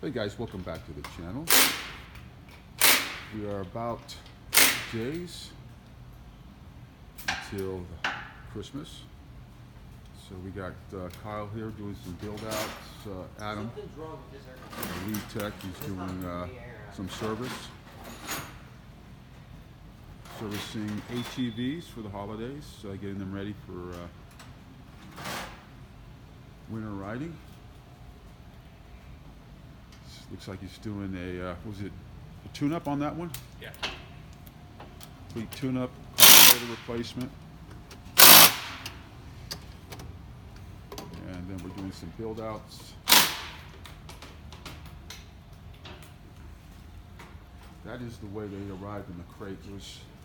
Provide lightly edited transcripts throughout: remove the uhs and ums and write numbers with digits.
Hey guys, welcome back to the channel. We are about 8 days until Christmas. So we got Kyle here doing some build outs. Adam, the lead tech, he's doing some servicing ATVs for the holidays, getting them ready for winter riding. Looks like he's doing a tune-up on that one? Yeah. Complete tune-up, motor replacement. And then we're doing some build-outs. That is the way they arrived in the crate.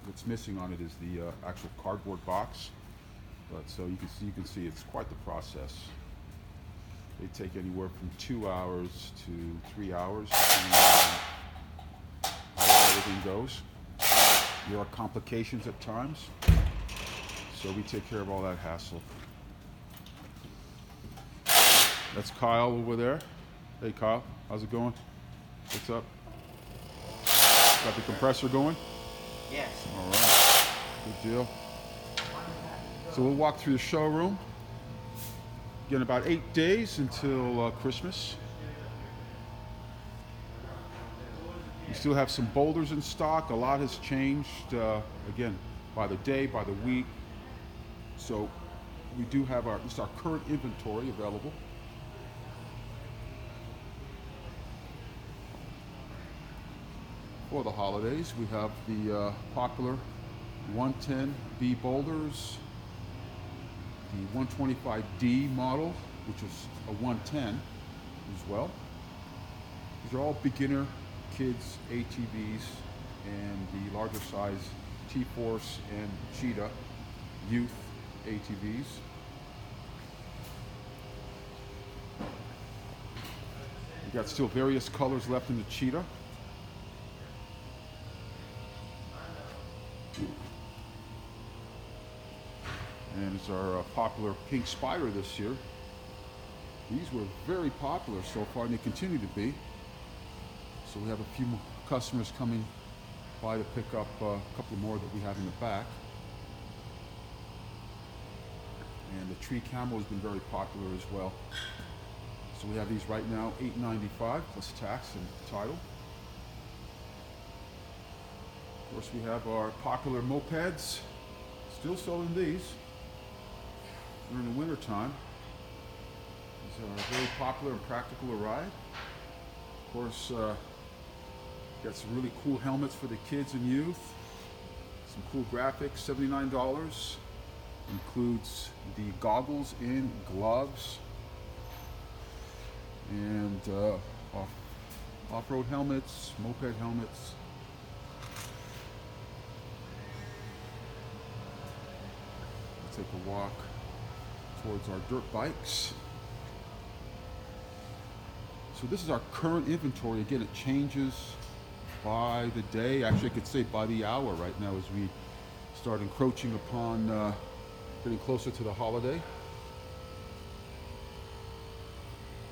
What's missing on it is the actual cardboard box. But so you can see it's quite the process. They take anywhere from 2 hours to 3 hours, depending on how everything goes. There are complications at times, so we take care of all that hassle. That's Kyle over there. Hey Kyle, how's it going? What's up? Got the compressor going? Yes. All right, good deal. So we'll walk through the showroom. Again, about 8 days until Christmas. We still have some boulders in stock. A lot has changed, again, by the day, by the week. So we do have our current inventory available. For the holidays, we have the popular 110B boulders, the 125D model, which is a 110 as well. These are all beginner kids ATVs, and the larger size T-Force and Cheetah youth ATVs. We've got still various colors left in the Cheetah. And it's our popular Pink Spider this year. These were very popular so far, and they continue to be. So we have a few more customers coming by to pick up a couple more that we have in the back. And the tree camo has been very popular as well. So we have these right now, $8.95 plus tax and title. Of course, we have our popular mopeds. Still selling these during the winter time. These are very popular and practical to ride. Of course, got some really cool helmets for the kids and youth. Some cool graphics, $79. Includes the goggles and gloves. And off-road helmets, moped helmets. Take a walk towards our dirt bikes. So this is our current inventory. Again, it changes by the day. Actually, I could say by the hour right now as we start encroaching upon getting closer to the holiday.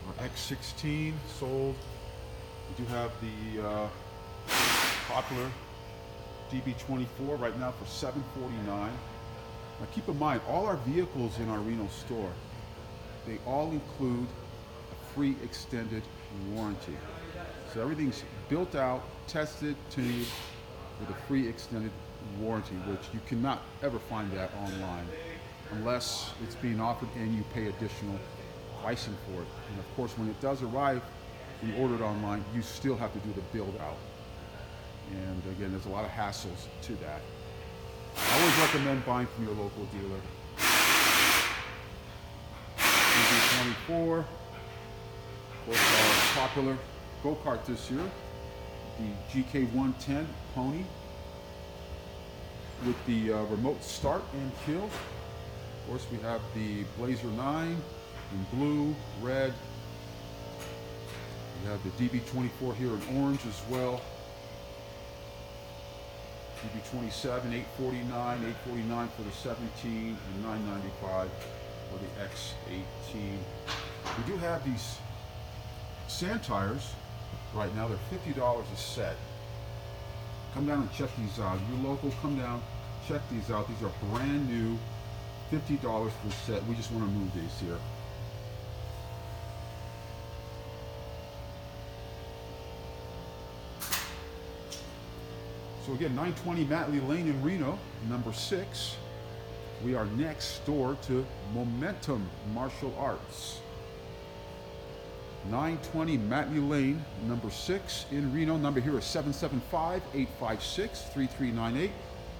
Our X16 sold. We do have the popular DB24 right now for $749. Now keep in mind, all our vehicles in our Reno store, they all include a free extended warranty. So everything's built out, tested, tuned with a free extended warranty, which you cannot ever find that online unless it's being offered and you pay additional pricing for it. And of course, when it does arrive, when you order it online, you still have to do the build out. And again, there's a lot of hassles to that. I always recommend buying from your local dealer. DB24, of course, our popular go-kart this year, the GK110 Pony with the remote start and kill. Of course, we have the Blazer 9 in blue, red. We have the DB24 here in orange as well. DB27, $849, $849 for the 17, and $995 for the X18. We do have these sand tires right now. They're $50 a set. Come down and check these out. If you're local, come down, check these out. These are brand new, $50 per set. We just want to move these here. So again, 920 Matley Lane in Reno, number 6. We are next door to Momentum Martial Arts. 920 Matley Lane, number 6 in Reno. Number here is 775-856-3398.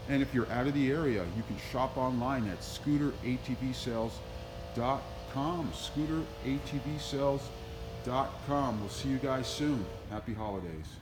And if you're out of the area, you can shop online at ScooterATVSales.com. ScooterATVSales.com. We'll see you guys soon. Happy holidays.